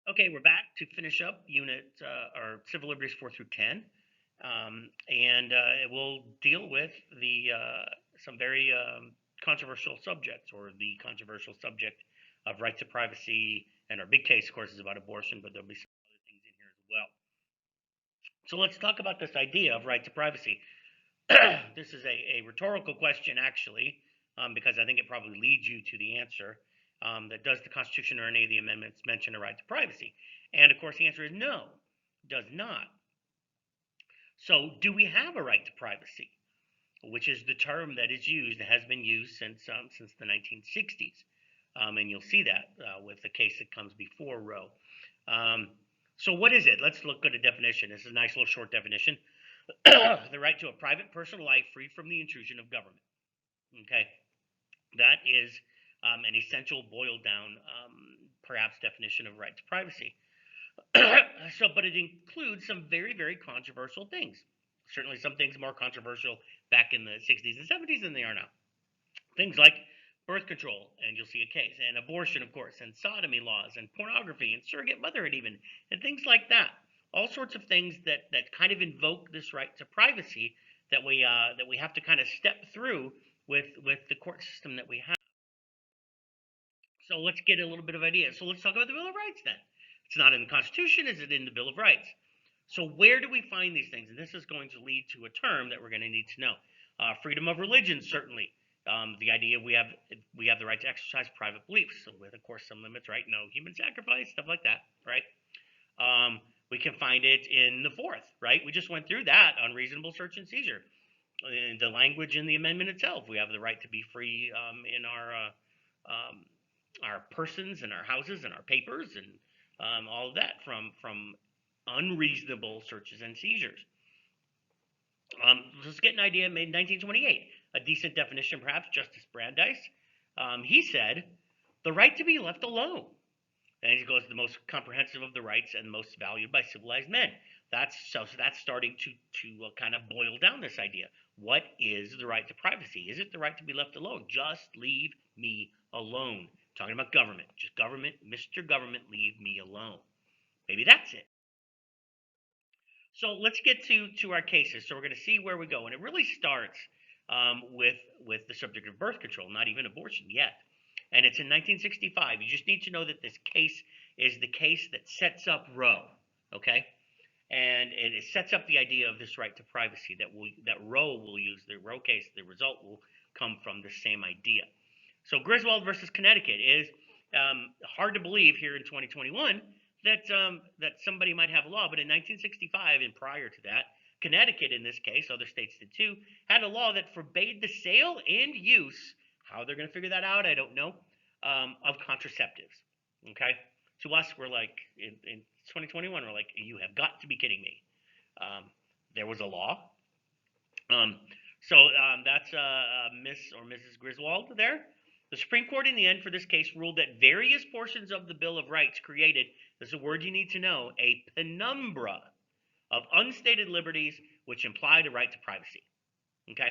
Okay, we're back to finish up unit or civil liberties 4 through 10, and it will deal with the some very controversial subjects, or the controversial subject of right to privacy. And our big case, of course, is about abortion, but there'll be some other things in here as well. So let's talk about this idea of right to privacy. This is a rhetorical question, actually, because I think it probably leads you to the answer. That does the Constitution or any of the amendments mention a right to privacy? And of course, the answer is no, does not. So, do we have a right to privacy, which is the term that is used and has been used since the 1960s? And you'll see that with the case that comes before Roe. Um, so, what is it? Let's look at a definition. This is a nice little short definition. The right to a private personal life free from the intrusion of government. Okay, that is an essential boiled down, perhaps, definition of right to privacy. But it includes some very, very controversial things. Certainly, some things more controversial back in the 60s and 70s than they are now. Things like birth control, and you'll see a case, and abortion, of course, and sodomy laws, and pornography, and surrogate motherhood, even, and things like that. All sorts of things that kind of invoke this right to privacy that we have to kind of step through with the court system that we have. So let's get a little bit of idea. So let's talk about the Bill of Rights then. It's not in the Constitution, is it in the Bill of Rights? So where do we find these things? And this is going to lead to a term that we're going to need to know. Freedom of religion, certainly. The idea we have the right to exercise private beliefs, so with, of course, some limits, right? No human sacrifice, stuff like that, right? We can find it in the Fourth, right? We just went through that, unreasonable search and seizure. In the language in the amendment itself, we have the right to be free in our persons and our houses and our papers and all of that from unreasonable searches and seizures. Let's get an idea. Made in 1928, a decent definition, perhaps. Justice Brandeis, he said, the right to be left alone. And he goes, the most comprehensive of the rights and most valued by civilized men. So that's starting to kind of boil down this idea. What is the right to privacy? Is it the right to be left alone? Just leave me alone. Talking about government. Just government, Mr. Government, leave me alone. Maybe that's it. So let's get to our cases. So we're going to see where we go, and it really starts with the subject of birth control, not even abortion yet. And it's in 1965. You just need to know that this case is the case that sets up Roe, okay? And it sets up the idea of this right to privacy that Roe will use. The Roe case, the result will come from the same idea. So Griswold versus Connecticut is hard to believe here in 2021 that somebody might have a law, but in 1965 and prior to that, Connecticut, in this case, other states did too, had a law that forbade the sale and use. How they're going to figure that out, I don't know. Of contraceptives. Okay, to us, we're like in 2021, we're like, you have got to be kidding me. There was a law. That's Miss or Mrs. Griswold there. The Supreme Court, in the end, for this case, ruled that various portions of the Bill of Rights created, this is a word you need to know, a penumbra of unstated liberties which implied a right to privacy. Okay?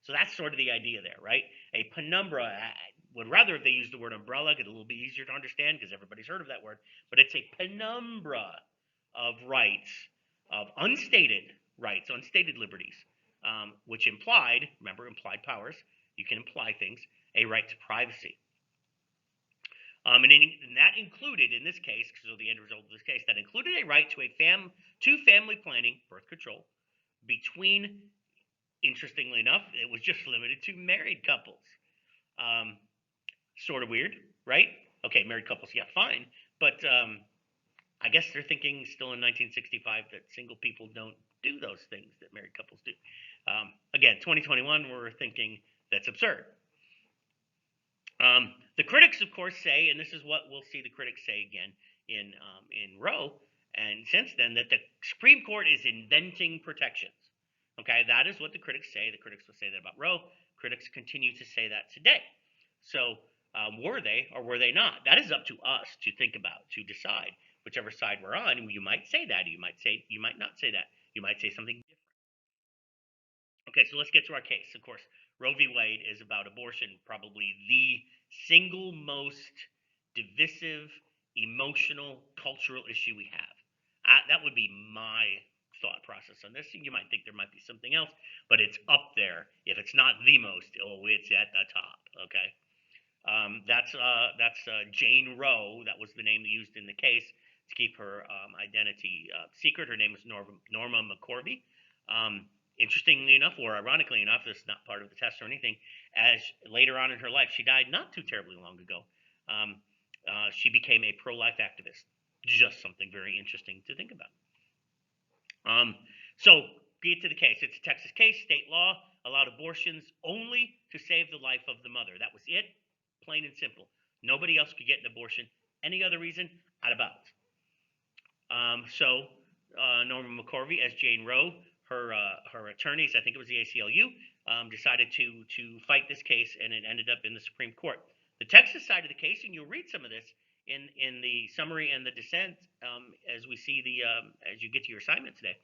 So that's sort of the idea there, right? A penumbra. I would rather if they used the word umbrella, get a little bit easier to understand because everybody's heard of that word. But it's a penumbra of rights, of unstated rights, unstated liberties, which implied, remember, implied powers, you can imply things, a right to privacy. And that included, in this case, so the end result of this case, that included a right to family planning, birth control, between, interestingly enough, it was just limited to married couples. Sort of weird, right? Okay, married couples, yeah, fine. But I guess they're thinking still in 1965 that single people don't do those things that married couples do. Again, 2021, we're thinking that's absurd. The critics, of course, say, and this is what we'll see the critics say again in Roe, and since then, that the Supreme Court is inventing protections. Okay, that is what the critics say. The critics will say that about Roe. Critics continue to say that today. So were they or were they not? That is up to us to think about, to decide. Whichever side we're on, you might say that. You might not say that. You might say something different. Okay, so let's get to our case. Of course, Roe v. Wade is about abortion, probably the single most divisive emotional, cultural issue we have. That would be my thought process on this. You might think there might be something else, but it's up there. If it's not the most, it's at the top. Okay. That's Jane Roe. That was the name used in the case to keep her identity secret. Her name was Norma McCorvey. Interestingly enough, or ironically enough, this is not part of the test or anything. As later on in her life, she died not too terribly long ago. She became a pro-life activist. Just something very interesting to think about. So get to the case. It's a Texas case. State law allowed abortions only to save the life of the mother. That was it. Plain and simple. Nobody else could get an abortion. Any other reason? Out of bounds. Norma McCorvey, as Jane Roe, her attorneys, I think it was the ACLU, decided to fight this case, and it ended up in the Supreme Court. The Texas side of the case, and you'll read some of this in the summary and the dissent as we see as you get to your assignment today.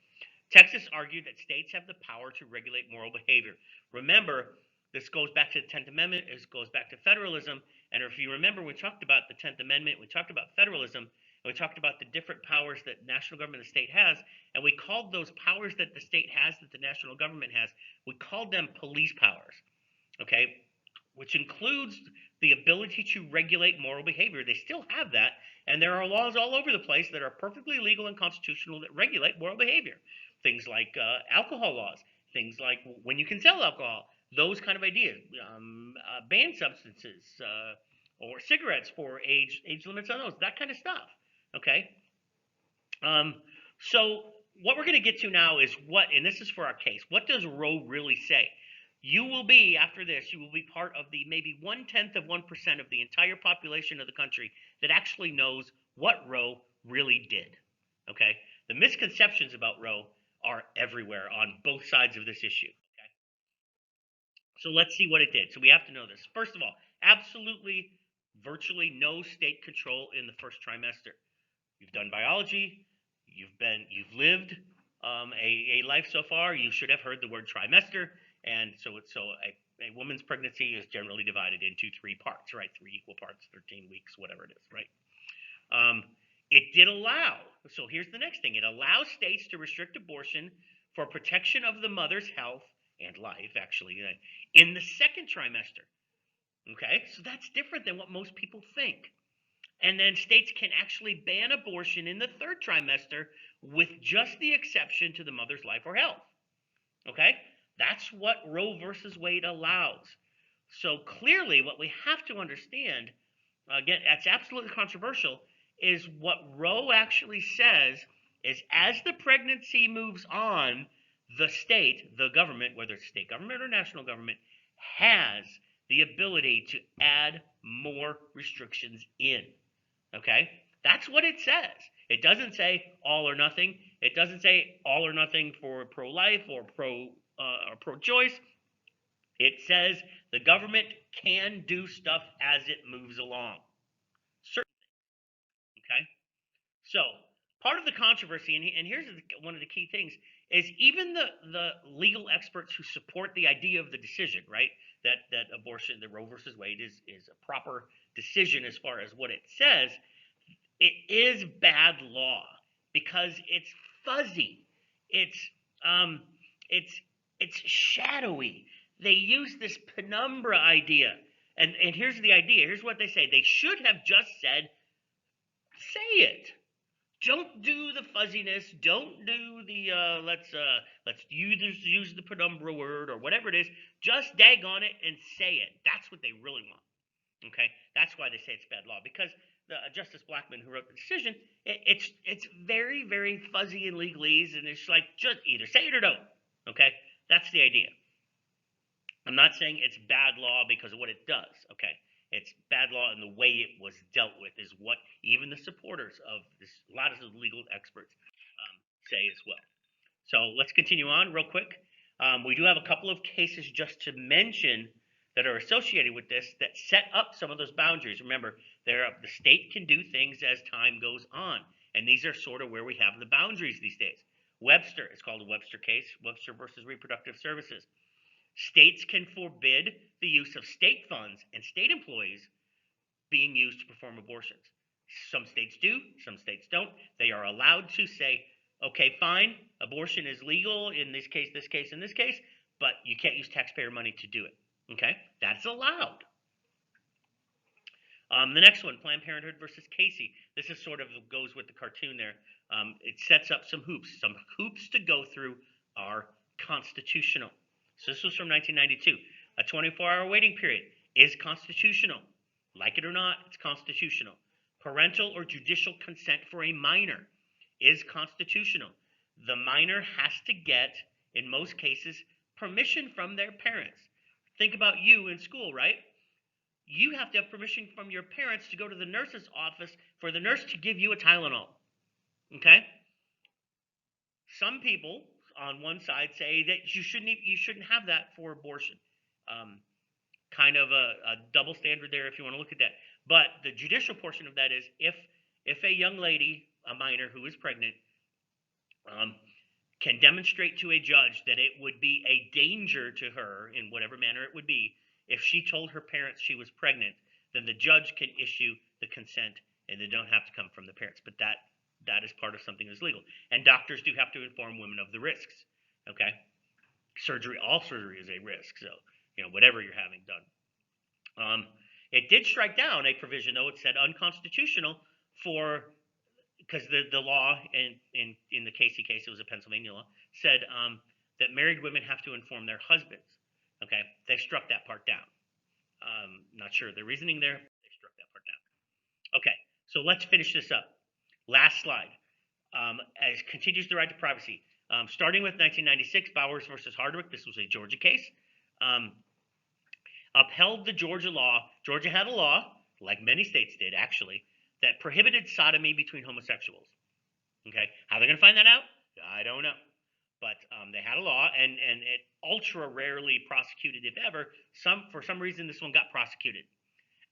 Texas argued that states have the power to regulate moral behavior. Remember, this goes back to the 10th Amendment. It goes back to federalism. And if you remember, we talked about the 10th Amendment. We talked about federalism. And we talked about the different powers that national government and state has. And we called those powers that the state has, that the national government has, we called them police powers. Okay? Which includes the ability to regulate moral behavior. They still have that. And there are laws all over the place that are perfectly legal and constitutional that regulate moral behavior. Things like alcohol laws, things like when you can sell alcohol, those kind of ideas, banned substances, or cigarettes for age limits on those, that kind of stuff. Okay. So what we're going to get to now is and this is for our case, what does Roe really say? You will be, after this, you will be part of the maybe 1/10 of 1% of the entire population of the country that actually knows what Roe really did. Okay. The misconceptions about Roe are everywhere on both sides of this issue. Okay? So let's see what it did. So we have to know this. First of all, absolutely, virtually no state control in the first trimester. You've done biology. You've lived a life so far. You should have heard the word trimester, and so a woman's pregnancy is generally divided into 3 parts, right? 3 equal parts, 13 weeks, whatever it is, right? It did allow, so here's the next thing. It allows states to restrict abortion for protection of the mother's health and life, actually, in the second trimester. Okay, so that's different than what most people think. And then states can actually ban abortion in the third trimester with just the exception to the mother's life or health. Okay, that's what Roe versus Wade allows. So clearly, what we have to understand, again, that's absolutely controversial, is what Roe actually says is as the pregnancy moves on, the state, the government, whether it's state government or national government, has the ability to add more restrictions in. Okay? That's what it says. It doesn't say all or nothing. It doesn't say all or nothing for pro-life or pro-choice. It says the government can do stuff as it moves along. Okay, so part of the controversy, and here's one of the key things, is even the legal experts who support the idea of the decision, right? That abortion, the Roe versus Wade, is a proper decision as far as what it says. It is bad law because it's fuzzy. It's shadowy. They use this penumbra idea, and here's the idea. Here's what they say. They should have just said, say it. Don't do the fuzziness. Don't do the let's use the penumbra word or whatever it is. Just dag on it and say it. That's what they really want. Okay, that's why they say it's bad law, because Justice Blackmun, who wrote the decision, it's very, very fuzzy in legalese, and it's like just either say it or don't. Okay, that's the idea. I'm not saying it's bad law because of what it does. Okay, it's bad law in the way it was dealt with is what even the supporters of this, a lot of the legal experts say as well. So let's continue on real quick. We do have a couple of cases just to mention that are associated with this that set up some of those boundaries. Remember, the state can do things as time goes on, and these are sort of where we have the boundaries these days. Webster, it's called a Webster case, Webster versus Reproductive Services. States can forbid the use of state funds and state employees being used to perform abortions. Some states do, some states don't. They are allowed to say, okay, fine, abortion is legal in this case, this case, and this case, but you can't use taxpayer money to do it. Okay, that's allowed. The next one, Planned Parenthood versus Casey. This is sort of goes with the cartoon there. It sets up some hoops. Some hoops to go through are constitutional. So this was from 1992. A 24-hour waiting period is constitutional. Like it or not, it's constitutional. Parental or judicial consent for a minor is constitutional. The minor has to get, in most cases, permission from their parents. Think about you in school, right? You have to have permission from your parents to go to the nurse's office for the nurse to give you a Tylenol. Okay? Some people on one side say that you shouldn't have that for abortion. Kind of a double standard there if you want to look at that. But the judicial portion of that is if a young lady, a minor who is pregnant, can demonstrate to a judge that it would be a danger to her in whatever manner it would be if she told her parents she was pregnant, then the judge can issue the consent and they don't have to come from the parents. But that is part of something that's legal. And doctors do have to inform women of the risks. Okay? All surgery is a risk. So, whatever you're having done. It did strike down a provision, though. It said unconstitutional because the law in the Casey case, it was a Pennsylvania law, said that married women have to inform their husbands. Okay, they struck that part down. Not sure the reasoning there. They struck that part down. Okay, so let's finish this up. Last slide. As continues the right to privacy. Starting with 1996, Bowers versus Hardwick. This was a Georgia case. Upheld the Georgia law. Georgia had a law, like many states did actually, that prohibited sodomy between homosexuals. Okay, how they're going to find that out? I don't know. But they had a law, and it ultra rarely prosecuted, if ever. For some reason, this one got prosecuted.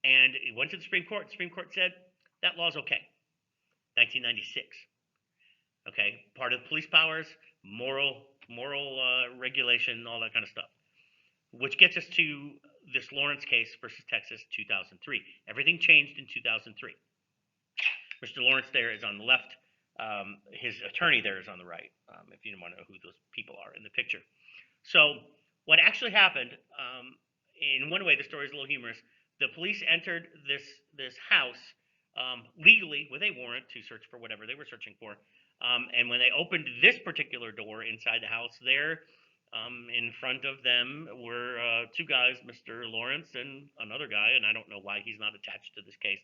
And it went to the Supreme Court. The Supreme Court said, that law's okay. 1996. Okay, part of police powers, moral regulation, all that kind of stuff. Which gets us to this Lawrence case versus Texas, 2003. Everything changed in 2003. Mr. Lawrence there is on the left. His attorney there is on the right, if you want to know who those people are in the picture. So what actually happened, in one way the story is a little humorous, the police entered this house legally with a warrant to search for whatever they were searching for. And when they opened this particular door inside the house, there in front of them were two guys, Mr. Lawrence and another guy, and I don't know why he's not attached to this case.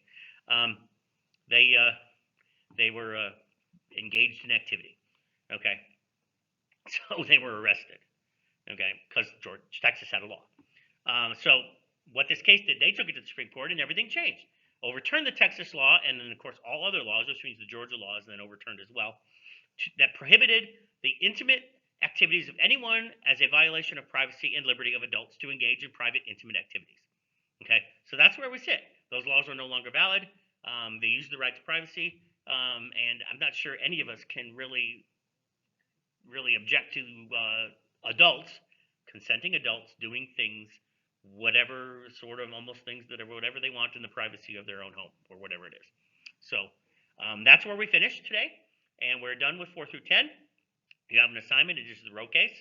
They were engaged in activity. Okay, so they were arrested. Okay, because Texas had a law. So what this case did, they took it to the Supreme Court, and everything changed. Overturned the Texas law, and then of course all other laws, which means the Georgia laws, and then overturned as well, that prohibited the intimate activities of anyone as a violation of privacy and liberty of adults to engage in private intimate activities. Okay, so that's where we sit. Those laws are no longer valid. They use the right to privacy, and I'm not sure any of us can really object to consenting adults doing things, whatever sort of almost things that are whatever they want in the privacy of their own home or whatever it is. So that's where we finished today, and we're done with 4 through 10. You have an assignment. It is the row case.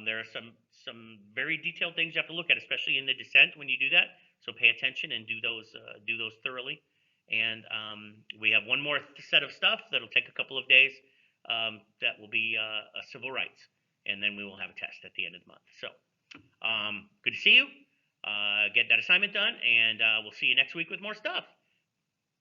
There are some very detailed things you have to look at, especially in the dissent when you do that. So pay attention and do those thoroughly. And we have one more set of stuff that'll take a couple of days. That will be civil rights, and then we will have a test at the end of the month. So good to see you. Get that assignment done, and we'll see you next week with more stuff.